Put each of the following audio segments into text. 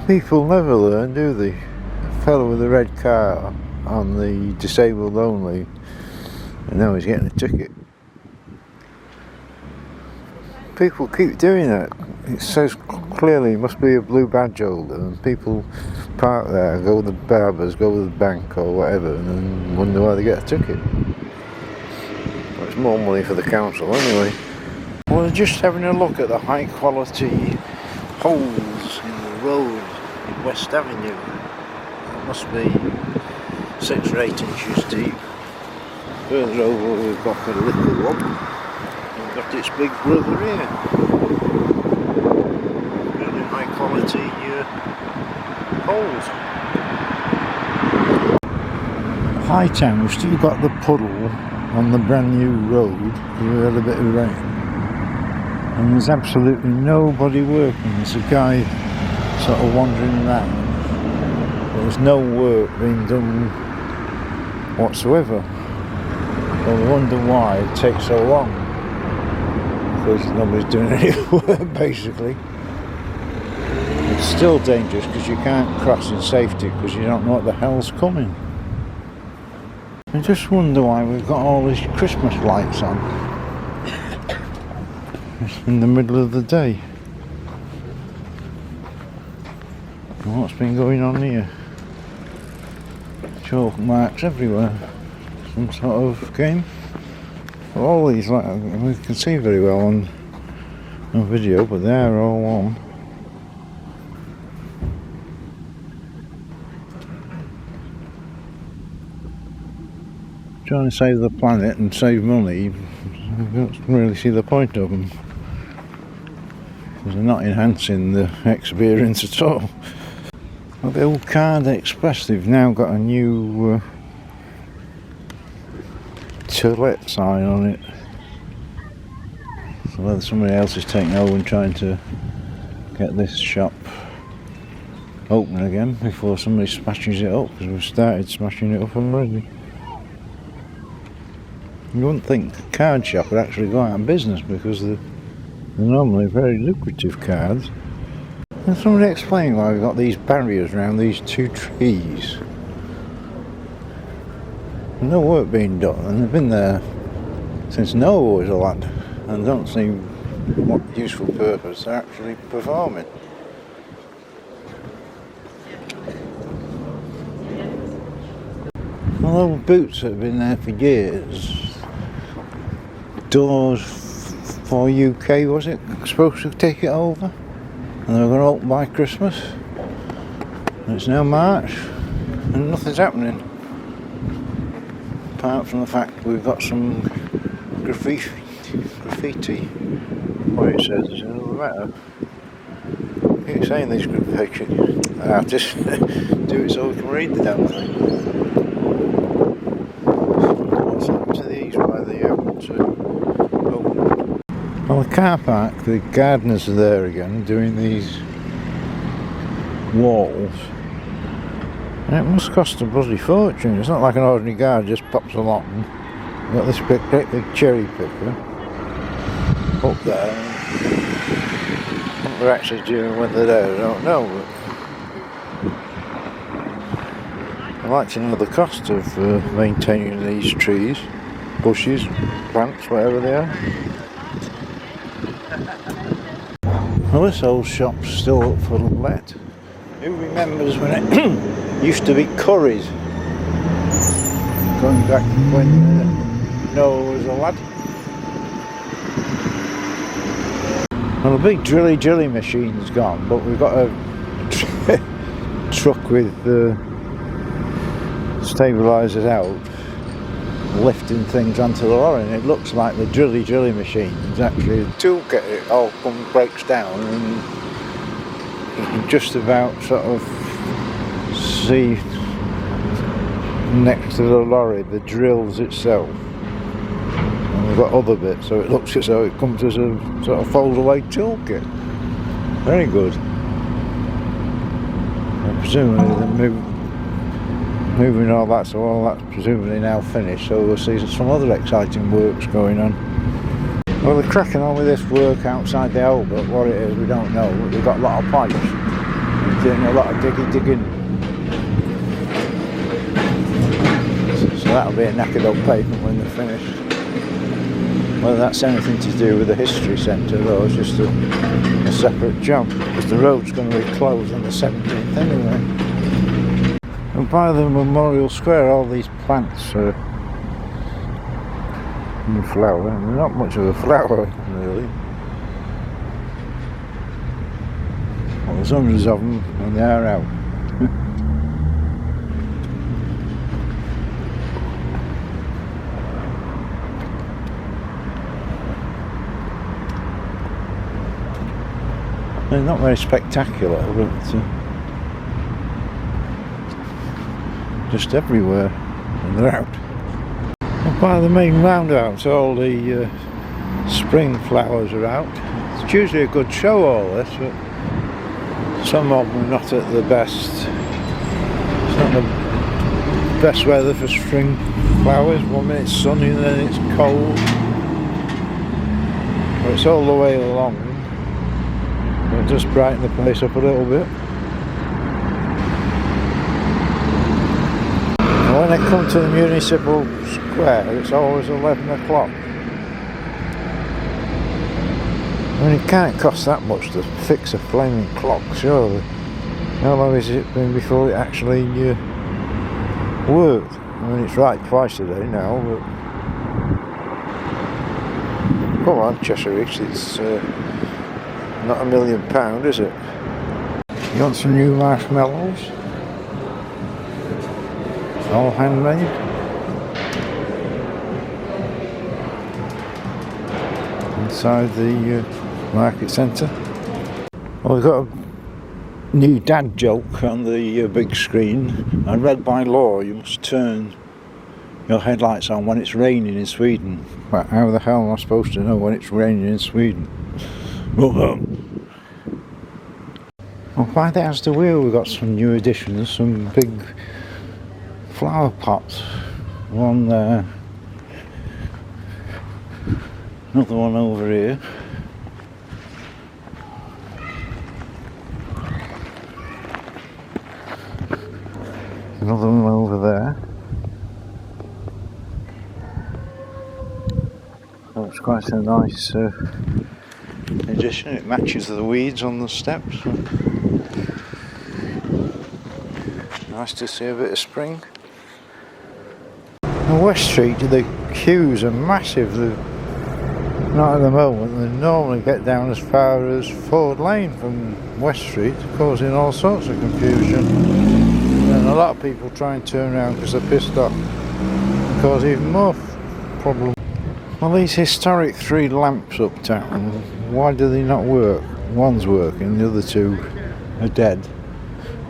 People never learn, do they? A fellow with a red car on the disabled only, and now he's getting a ticket. People keep doing that. It says clearly it must be a blue badge holder, and people park there, go to the barbers, go to the bank or whatever, and then wonder why they get a ticket. Well, it's more money for the council anyway. We're just having a look at the high quality holes in the road in West Avenue. It must be 6 or 8 inches deep. Further over we've got a little one. We've got its big brother here. Really high quality holes. Hightown, we've still got the puddle on the brand new road. We had a bit of rain. And there's absolutely nobody working. There's a guy sort of wandering around. But there's no work being done whatsoever. I wonder why it takes so long. Because nobody's doing any work basically. It's still dangerous because you can't cross in safety because you don't know what the hell's coming. I just wonder why we've got all these Christmas lights on. It's in the middle of the day. What's been going on here? Chalk marks everywhere. Some sort of game. All these, like, we can see very well on video, but they're all on. Trying to save the planet and save money, I don't really see the point of them. Because they're not enhancing the experience at all. Well, the old Card Express, they've now got a new to let sign on it. So whether somebody else is taking over and trying to get this shop open again before somebody smashes it up, because we've started smashing it up already. You wouldn't think the card shop would actually go out of business because they're normally very lucrative cards. Can somebody explain why we've got these barriers around these 2 trees? There's no work being done, and they've been there since Noah was a lad, and don't see what useful purpose they're actually performing. Although boots have been there for years. Doors for UK, was it supposed to take it over? And they were going to open by Christmas. And it's now March, and nothing's happening. Apart from the fact we've got some graffiti, what it says is another matter. I keep saying these graffiti artists do it so we can read the damn thing. What's happened to these? Why are they able to open? Well, the car park, the gardeners are there again doing these walls. And it must cost a bloody fortune. It's not like an ordinary garden just pops along. You've got this great big cherry picker up there. What they're actually doing when they're there, I don't know. But I'd like to know the cost of maintaining these trees, bushes, plants, whatever they are. Well, this old shop's still up for let. Who remembers when it used to be Curry's? Going back when Noah was a lad. Well, the big drilly machine's gone, but we've got a truck with stabilisers out, lifting things onto the lorry, and it looks like the drilly machine is actually a toolkit. It all breaks down, and you can just about sort of see next to the lorry the drills itself. And we've got other bits, so it looks as though it comes as a sort of fold-away toolkit. Very good. And presumably they're moving all that, so all that's presumably now finished, so we'll see some other exciting works going on. Well, they're cracking on with this work outside the Albert. What it is we don't know, but they've got a lot of pipes doing a lot of digging. So that'll be a knackered old pavement when they're finished. Whether that's anything to do with the history centre or it's just a separate job, because the road's going to be closed on the 17th anyway. And by the Memorial Square, all these plants are in flower, and they're not much of a flower really. Well, there's hundreds of them and they are out. They're not very spectacular, but just everywhere, and they're out. And by the main roundabout, all the spring flowers are out. It's usually a good show, all this, but some of them are not at the best. It's not the best weather for spring flowers. 1 minute it's sunny and then it's cold. But it's all the way along. It'll just brighten the place up a little bit. And when I come to the municipal square, it's always 11 o'clock. I mean, it can't cost that much to fix a flaming clock, surely. How long has it been before it actually worked? I mean, it's right twice a day now, but come on, Cheshire East, it's not £1 million, is it? You want some new marshmallows? All handmade. Inside the market centre. Well, we've got a new dad joke on the big screen. I read by law you must turn your headlights on when it's raining in Sweden. But how the hell am I supposed to know when it's raining in Sweden? Well, by the Asda wheel we've got some new additions, some big flower pots. One there, another one over here. Another one over there. So it's quite a nice addition. It matches the weeds on the steps. Nice to see a bit of spring. On West Street, the queues are massive. They're not at the moment. They normally get down as far as Ford Lane from West Street, causing all sorts of confusion. And a lot of people try and turn around because they're pissed off, cause even more problems. Well, these historic 3 lamps uptown, why do they not work? One's working, the other 2 are dead,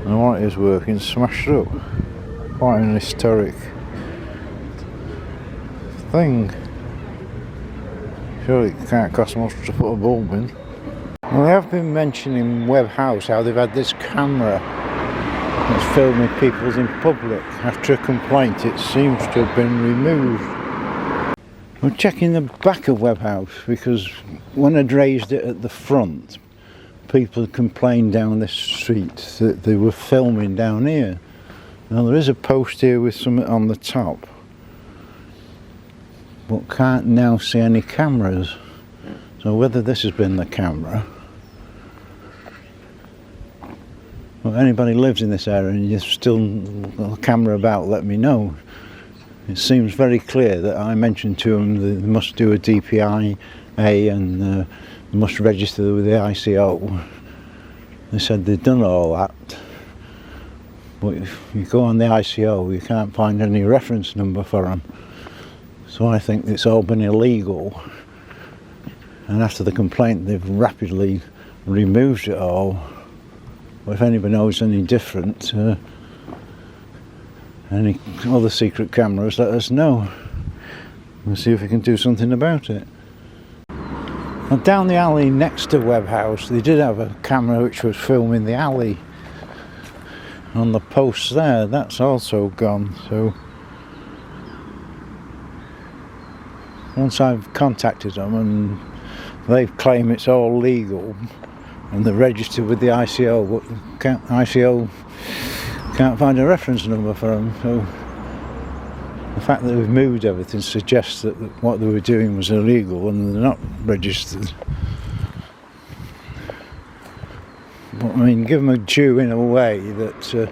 and one is working, smashed up. Quite an historic thing. Surely it can't cost much to put a bulb in. Well, they have been mentioning Webb House, how they've had this camera that's filming people in public. After a complaint, it seems to have been removed. I'm checking the back of Webb House because when I'd raised it at the front, people had complained down this street that they were filming down here. Now there is a post here with something on the top, but can't now see any cameras. So whether this has been the camera, or anybody lives in this area and you've still got a camera about, let me know. It seems very clear that I mentioned to them that they must do a DPIA and they must register with the ICO. They said they'd done all that, but if you go on the ICO you can't find any reference number for them. So I think it's all been illegal, and after the complaint they've rapidly removed it all. But if anybody knows any different, any other secret cameras, let us know. We'll see if we can do something about it. And down the alley next to Webb House, they did have a camera which was filming the alley. On the posts there, that's also gone. So once I've contacted them and they claim it's all legal, and they're registered with the ICO, but ICO can't find a reference number for them. So the fact that we've moved everything suggests that what they were doing was illegal and they're not registered. But I mean, give them a due in a way that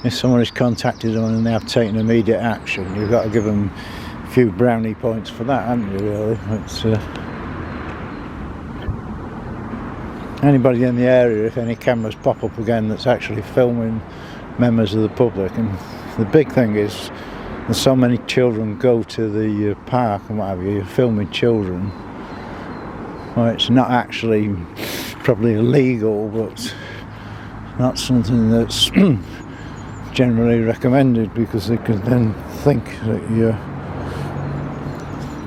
if someone has contacted them and they have taken immediate action, you've got to give them a few brownie points for that, haven't you, really? It's, anybody in the area, if any cameras pop up again that's actually filming members of the public, and the big thing is there's so many children go to the park and what have you, you're filming children. Well, it's not actually probably illegal, but not something that's generally recommended, because they could then think that you're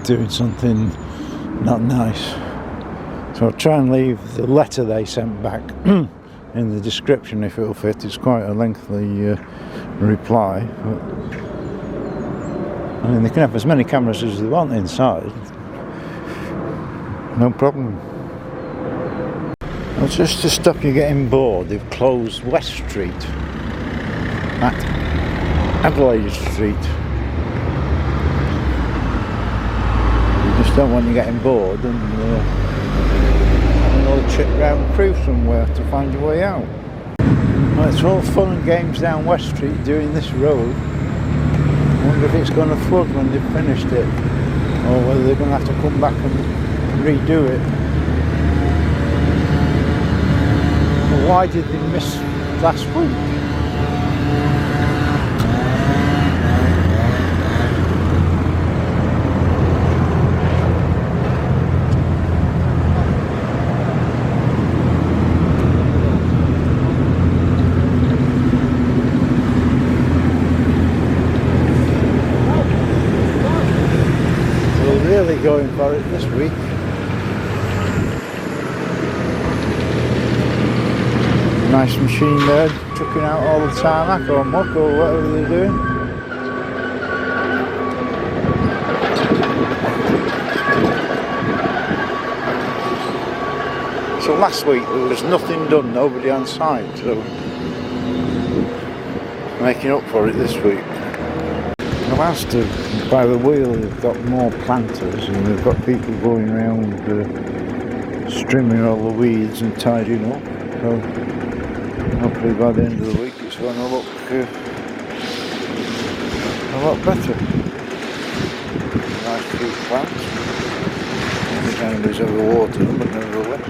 doing something not nice. So I'll try and leave the letter they sent back in the description if it'll fit. It's quite a lengthy reply. But I mean, they can have as many cameras as they want inside. No problem. Well, just to stop you getting bored, they've closed West Street at Adelaide Street. You just don't want you getting bored and have another trip round Crewe somewhere to find your way out. Well, it's all fun and games down West Street doing this road. I wonder if it's going to flood when they've finished it, or whether they're going to have to come back and redo it. Well, why did they miss last week? Really going for it this week. Nice machine there, chucking out all the tarmac or muck or whatever they're doing. So last week there was nothing done, nobody on site, so making up for it this week. Well, Asda, by the wheel, they've got more planters and they've got people going around trimming all the weeds and tidying up. So hopefully by the end of the week it's going to look a lot better. Nice fruit plants. The canopies overwater them, but nevertheless.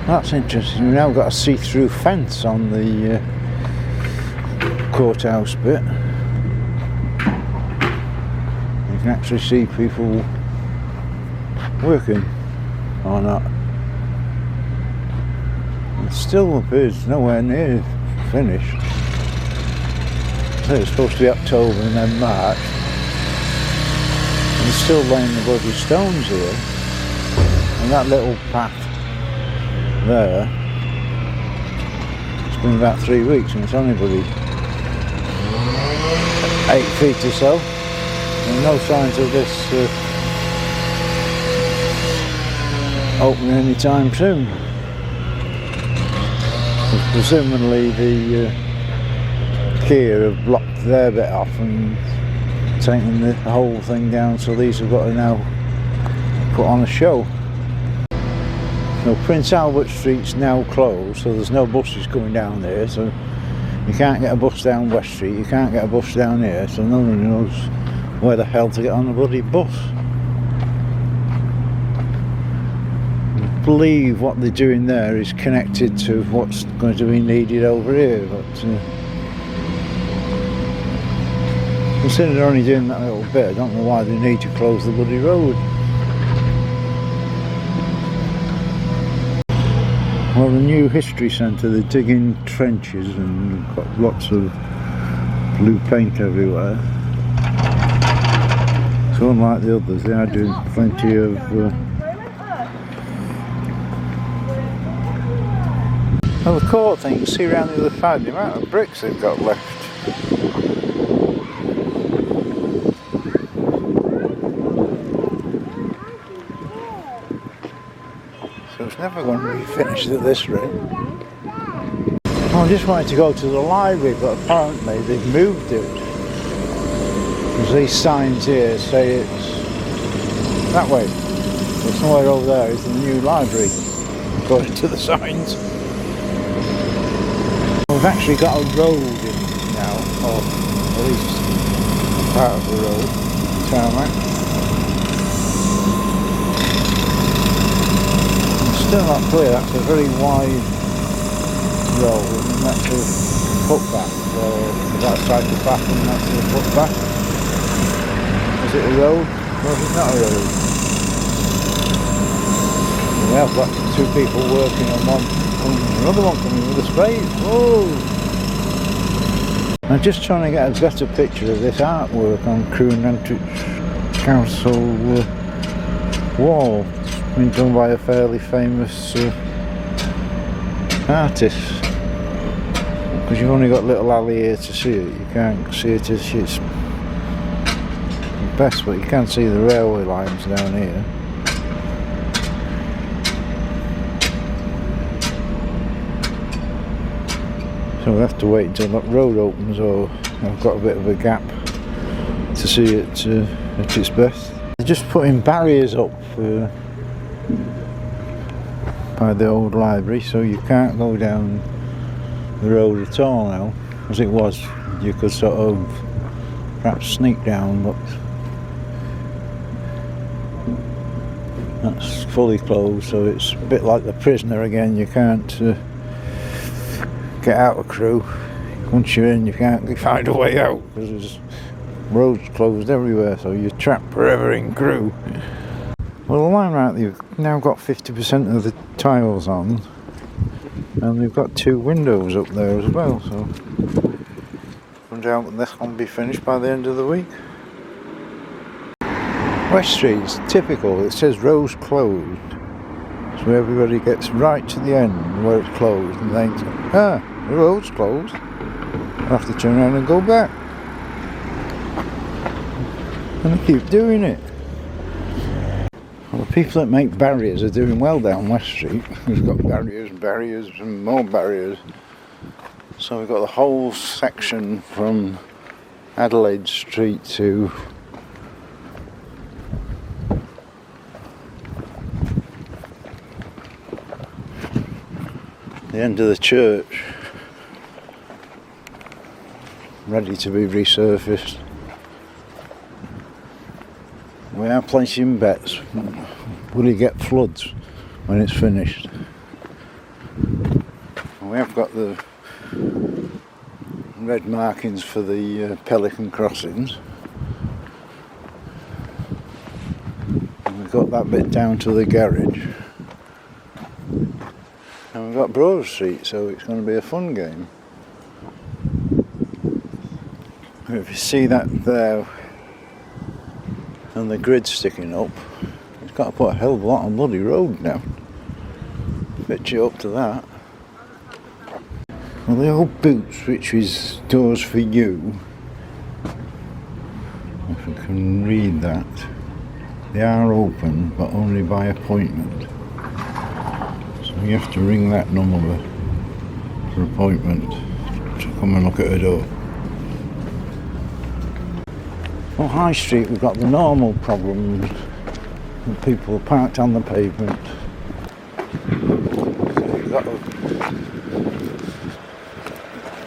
That's interesting. We've now got a see-through fence on the courthouse bit. You can actually see people working or not. It still appears nowhere near finished. So it's supposed to be October and then March. And they're still laying the bloody stones here. And that little path there, it's been about 3 weeks and it's only bloody 8 feet or so, and no signs of this opening any time soon. Presumably the Kia have blocked their bit off and taken the whole thing down, so these have got to now put on a show. No, Prince Albert Street's now closed, so there's no buses going down there, so you can't get a bus down West Street, you can't get a bus down here, so no one knows where the hell to get on a bloody bus. I believe what they're doing there is connected to what's going to be needed over here, but considering they're only doing that little bit, I don't know why they need to close the bloody road. Well, the new history centre, they're digging trenches and got lots of blue paint everywhere. So unlike the others, they are doing plenty of Well, the court thing, you see around the other side, the amount of bricks they've got left. So it's never going to be finished at this rate. I just wanted to go to the library, but apparently they've moved it. Because these signs here say it's that way. So somewhere over there is the new library, according to the signs. We've actually got a road in now, or at least part of the road, tarmac. It's still not clear, that's a very wide road, and that's a footpath, so that's cycle path and that's a footpath. Is it a road, or is it not a road? We have got two people working on one. Another one coming with a spade. Whoa! I'm just trying to get a better picture of this artwork on Crewe Council wall. It's been done by a fairly famous artist. Because you've only got a little alley here to see it. You can't see it as it's best, but you can see the railway lines down here. So we'll have to wait until that road opens, or I've got a bit of a gap to see it at its best. They're just putting barriers up by the old library, so you can't go down the road at all now. As it was, you could sort of perhaps sneak down, but that's fully closed, so it's a bit like the prisoner again. You can't get out of Crewe. Once you're in, you can't find a way out because there's roads closed everywhere, so you're trapped forever in Crewe. Well, the line right, you've now got 50% of the tiles on, and they've got two windows up there as well, so no doubt this will be finished by the end of the week. West Street's typical, it says roads closed, so everybody gets right to the end where it's closed and then the road's closed. I have to turn around and go back. And they keep doing it. Well, the people that make barriers are doing well down West Street. We've got barriers and more barriers. So we've got the whole section from Adelaide Street to the end of the church, ready to be resurfaced. We are placing bets. Will he get floods when it's finished? We have got the red markings for the pelican crossings. And we've got that bit down to the garage. And we've got Broad Street, so it's going to be a fun game. If you see that there, and the grid sticking up, it's got to put a hell of a lot on bloody road now. Fit you up to that. Well, the old Boots, which is Doors for You, if I can read that, they are open, but only by appointment. So you have to ring that number for appointment to come and look at a door. On High Street we've got the normal problems. People are parked on the pavement. So you've got a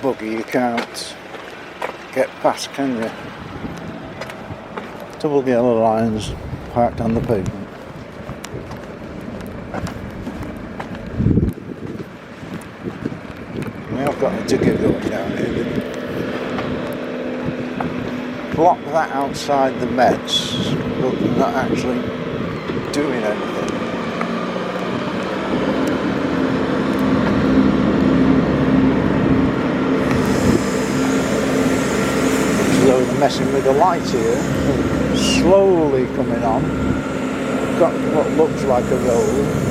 buggy you can't get past, can you? Double yellow lines parked on the pavement. We have got a digger going down here. Block that outside the Mets, but they're not actually doing anything. So they're messing with the light here, slowly coming on. Got what looks like a road.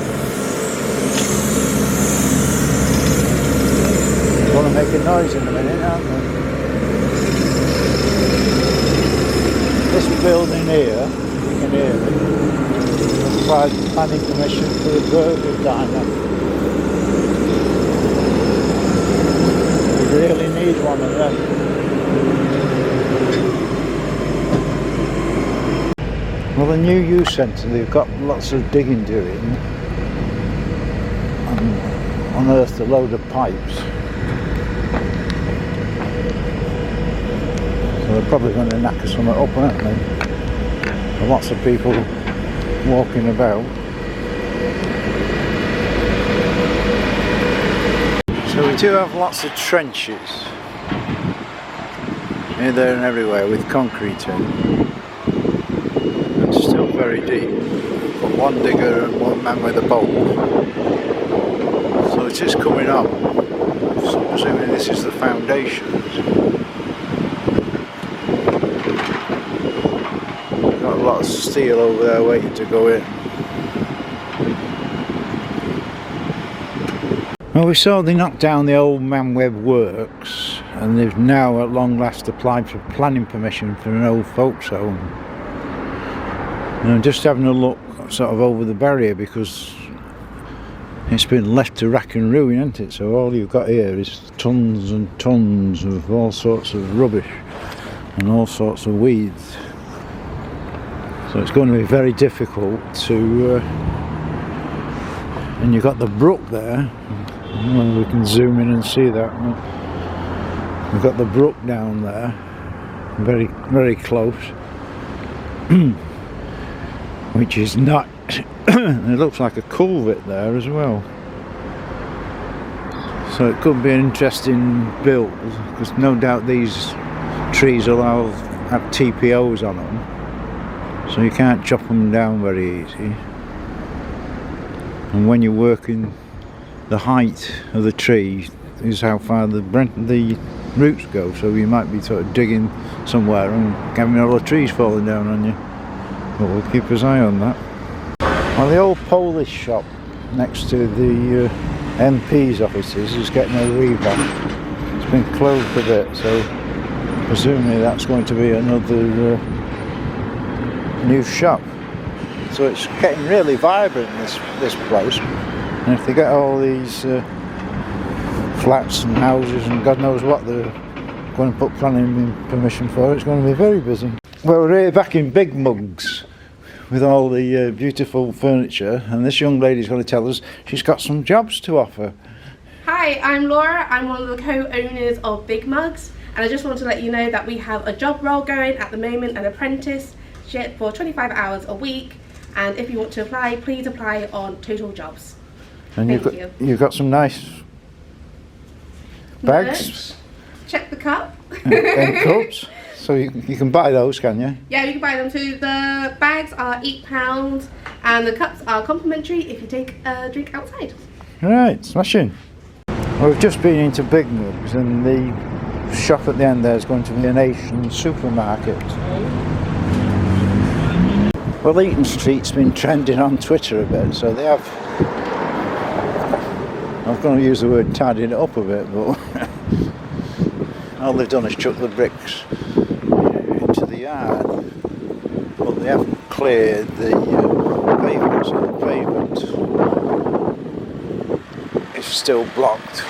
Going to make a noise in a minute, aren't they? This building here, you can hear it, applied planning permission for a burger diner. We really need one of them. Well, the new youth centre, they've got lots of digging doing and unearthed a load of pipes. So they're probably going to knacker something up, aren't they? And lots of people walking about. So we do have lots of trenches here, there and everywhere with concrete in. It's still very deep. Got one digger and one man with a bowl. So it is coming up. So presumably this is the foundations. Got a lot of steel over there waiting to go in. Well, we saw they knocked down the old man Webb Works, and they've now at long last applied for planning permission for an old folks home. And I'm just having a look sort of over the barrier because it's been left to rack and ruin, isn't it? So all you've got here is tons and tons of all sorts of rubbish and all sorts of weeds. So it's going to be very difficult to and you've got the brook there. Well, we can zoom in and see that. We've got the brook down there, very, very close, which is not. It looks like a culvert there as well. So it could be an interesting build, because no doubt these trees will have TPOs on them, so you can't chop them down very easy. And when you're working, the height of the tree is how far the roots go, so you might be sort of digging somewhere and having all the trees falling down on you. But we'll keep an eye on that. Well, the old Polish shop next to the MP's offices is getting a revamp. It's been closed a bit, so presumably that's going to be another new shop. So it's getting really vibrant, this place. And if they get all these flats and houses and God knows what they're going to put planning permission for, it's going to be very busy. Well, we're here back in Big Mugs with all the beautiful furniture, and this young lady's going to tell us she's got some jobs to offer. Hi, I'm Laura. I'm one of the co-owners of Big Mugs, and I just want to let you know that we have a job role going at the moment, an apprenticeship for 25 hours a week, and if you want to apply, please apply on Total Jobs. And you've got some nice bags. Merch. Check the cup. and cups. So you can buy those, can you? Yeah, you can buy them too. The bags are £8 and the cups are complimentary if you take a drink outside. Right, smashing. Well, we've just been into Big Mugs, and the shop at the end there is going to be an Asian supermarket. Well, Eaton Street's been trending on Twitter a bit, so they have. I'm going to use the word tidying it up a bit, but all they've done is chuck the bricks into the yard, but they haven't cleared the pavement, so the pavement is still blocked.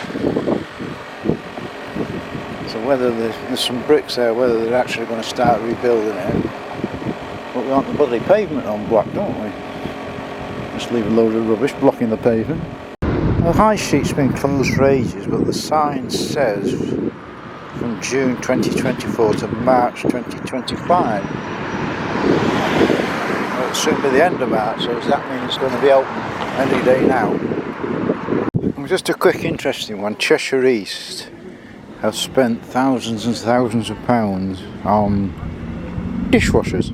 So whether there's some bricks there, whether they're actually going to start rebuilding it, but we want the bloody pavement on block, don't we? Just leave a load of rubbish blocking the pavement. The High Street's been closed for ages, but the sign says from June 2024 to March 2025. Well, it'll soon be the end of March, so does that mean it's going to be open any day now? And just a quick interesting one. Cheshire East have spent thousands and thousands of pounds on dishwashers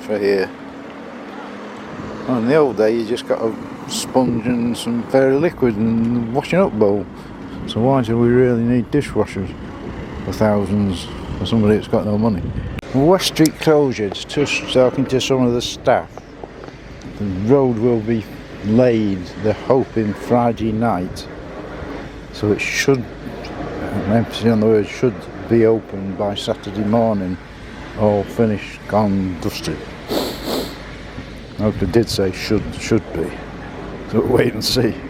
for here. Well, in the old day you just got a sponge and some fairy liquid and washing up bowl. So why do we really need dishwashers for thousands for somebody that's got no money? West Street closure, just talking to some of the staff. The road will be laid, they're hoping Friday night. So it should, emphasis on the word should, be open by Saturday morning, all finished, gone, dusted. I hope it did say should be. So we'll wait and see.